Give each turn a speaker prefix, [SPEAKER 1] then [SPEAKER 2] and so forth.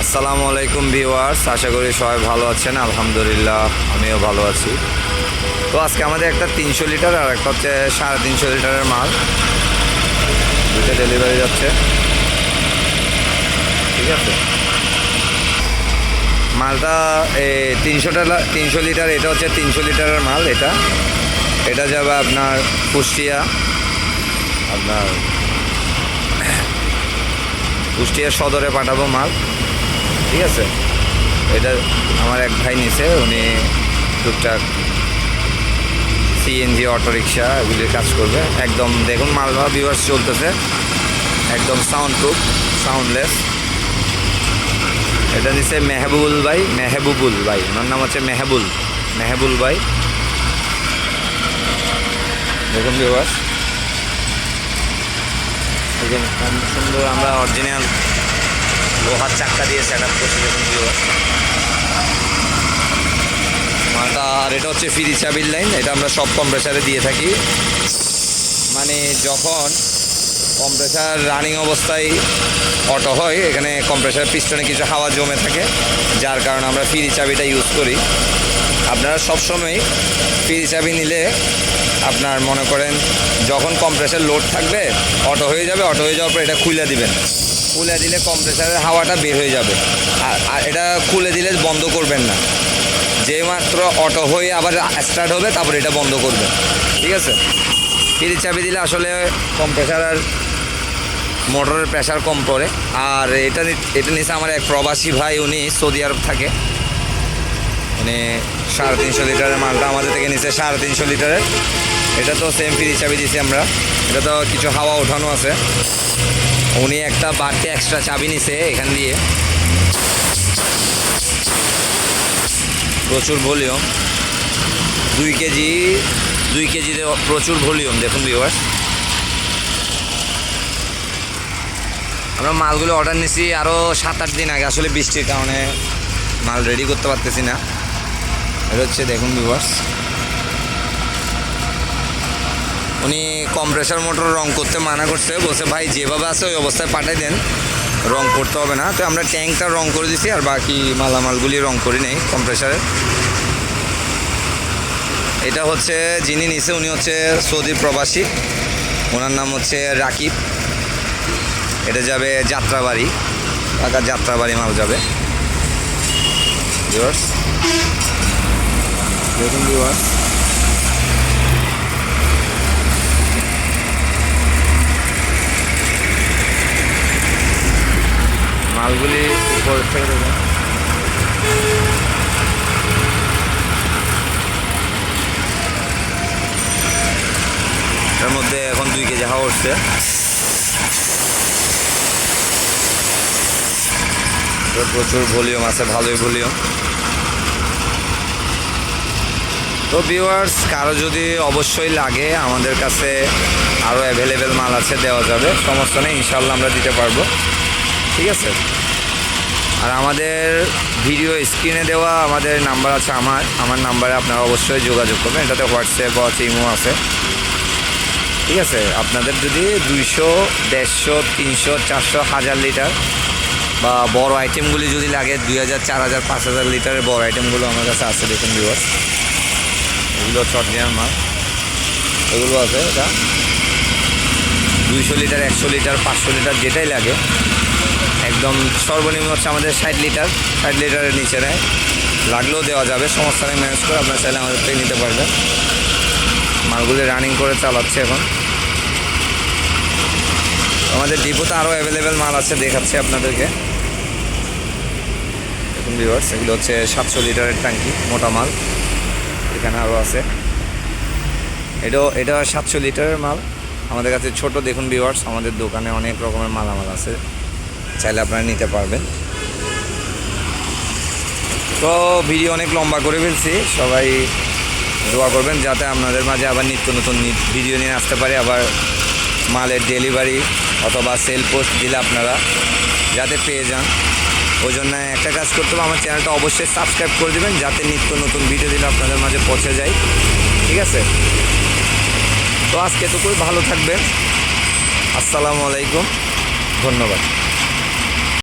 [SPEAKER 1] আসসালামু আলাইকুম ভিউয়ার্স, আশা করি সবাই ভালো আছেন। আলহামদুলিল্লাহ আমিও ভালো আছি। তো আজকে আমাদের একটা 300 লিটার আর একটা হচ্ছে 350 লিটারের মাল, দুটো ডেলিভারি যাচ্ছে। ঠিক আছে, মালটা 300 লিটার, এটা হচ্ছে 300 লিটারের মাল। এটা যাবে আপনার কুষ্টিয়া সদরে পাঠাবো মাল। ঠিক আছে, এটা আমার এক ভাই নিছে, উনি টুকটাক সিএনজি অটোরিকশা এগুলির কাজ করবে। একদম দেখুন মালবা ভিউয়ার্স চলতেছে, একদম সাউন্ডলেস। এটা নিচ্ছে মেহবুবুল ভাই, ওনার নাম হচ্ছে মেহবুল ভাই। দেখুন ভিউয়ার্স, একদম সুন্দর আমরা অরিজিনাল লোহার চাক্কা দিয়ে সেট আপ করছি। দেখুন ভিউয়ার্স মালটা। আর এটা হচ্ছে ফ্রি চাবির লাইন, এটা আমরা সব কম্প্রেসারে দিয়ে থাকি। মানে যখন কম্প্রেসার রানিং অবস্থায় অটো হয়, এখানে কম্প্রেসারের পিস্টনে কিছু হাওয়া জমে থাকে, যার কারণে আমরা ফ্রি চাবিটা ইউজ করি। আপনারা সবসময় ফ্রি চাবি নিলে আপনার মনে করেন যখন কম্প্রেসার লোড থাকবে, অটো হয়ে যাওয়ার পর এটা খুলে দিবেন। খুলে দিলে কম্প্রেসারের হাওয়াটা বের হয়ে যাবে। আর এটা খুলে দিলে বন্ধ করবেন না, যে মাত্র অটো হয়ে আবার স্টার্ট হবে তারপর এটা বন্ধ করবেন। ঠিক আছে, ফ্রি চাবি দিলে আসলে কম্প্রেসার আর মোটরের প্রেশার কম পড়ে। আর এটা নিচে আমার এক প্রবাসী ভাই, উনি সৌদি আরব থাকে। উনি 350 লিটারের মালটা আমাদের থেকে নিচে 350 লিটারের। এটা তো সেম ফ্রি চাবি দিছি আমরা, এটা তো কিছু হাওয়া ওঠানো আছে। উনি একটা বাড়তি এক্সট্রা চাবি নিছে এখান দিয়ে। প্রচুর ভলিউম, 2 কেজিতে প্রচুর ভলিউম। দেখুন ভিউয়ার্স, আমরা মালগুলো অর্ডার নিছি আরও 7-8 দিন আগে, আসলে বৃষ্টির কারণে মাল রেডি করতে পারতেছি না। এটা হচ্ছে দেখুন ভিউয়ার্স, উনি কম্প্রেসার মোটর রং করতে মানা করছে, বলছে ভাই যেভাবে আছে ওই অবস্থায় পাঠিয়ে দেন, রং করতে হবে না। তো আমরা ট্যাঙ্কটা রং করে দিছি, আর বাকি মালামালগুলি রং করি নেই কম্প্রেসারের। এটা হচ্ছে যিনি নিছে, উনি হচ্ছে সৌদি প্রবাসী, ওনার নাম হচ্ছে রাকিব। এটা যাবে যাত্রাবাড়ি, ঢাকা যাত্রাবাড়ি মাল যাবে। ভিউয়ার্স দেখুন, ভিউয়ার্স মালগুলি উপর থেকে দেখুন। এর মধ্যে এখন 2 কেজি হাওয়া উঠছে। প্রচুর ভলিউম আছে, ভালোই ভলিউম। তো ভিউয়ার্স, কারো যদি অবশ্যই লাগে আমাদের কাছে আরও অ্যাভেলেবেল মাল আছে, দেওয়া যাবে, সমস্যা নেই, ইনশাল্লাহ আমরা দিতে পারবো। ঠিক আছে, আর আমাদের ভিডিও স্ক্রিনে দেওয়া আমাদের নাম্বার আছে, আমার নাম্বারে আপনারা অবশ্যই যোগাযোগ করবেন। এটাতে হোয়াটসঅ্যাপ বা ইমো আছে। ঠিক আছে, আপনাদের যদি 200, 150, 300, 400, 1000 লিটার বা বড় আইটেমগুলি যদি লাগে, 2000, 4000, 5000 লিটারের বড় আইটেমগুলো আমার কাছে আছে। দেখুন ভিউয়ার্স, এগুলো অরিজিনাল মাল, এগুলো আছে। এটা 200 লিটার, 100 লিটার, 500 লিটার যেটাই লাগে, একদম সর্বনিম্ন হচ্ছে আমাদের 60 লিটারের নিচে নেয়, লাগলেও দেওয়া যাবে, সমস্যা নেই, ম্যানেজ করে আপনার চাইলে আমাদের থেকে নিতে পারবেন। মালগুলি রানিং করে চালাচ্ছে এখন। আমাদের ডিপোতে আরও অ্যাভেলেবেল মাল আছে, দেখাচ্ছি আপনাদেরকে। দেখুন ভিউয়ার্স, এগুলো হচ্ছে 700 লিটারের ট্যাঙ্কি, মোটা মাল। এখানে আরও আছে, এটা 700 লিটারের মাল আমাদের কাছে ছোট। দেখুন ভিউয়ার্স, আমাদের দোকানে অনেক রকমের মালামাল আছে, চাইলে আপনারা নিতে পারবেন। তো ভিডিও অনেক লম্বা করে ফেলছি, সবাই দোয়া করবেন যাতে আপনাদের মাঝে আবার নিত্য নতুন ভিডিও নিয়ে আসতে পারে। আবার মালের ডেলিভারি অথবা সেল পোস্ট দিলে আপনারা যাতে পেয়ে যান, ওই জন্য একটা কাজ করতে হবে, আমার চ্যানেলটা অবশ্যই সাবস্ক্রাইব করে দেবেন, যাতে নিত্য নতুন ভিডিও দিলে আপনাদের মাঝে পৌঁছে যায়। ঠিক আছে, তো আজকে তো খুবই ভালো থাকবেন। আসসালামু আলাইকুম, ধন্যবাদ।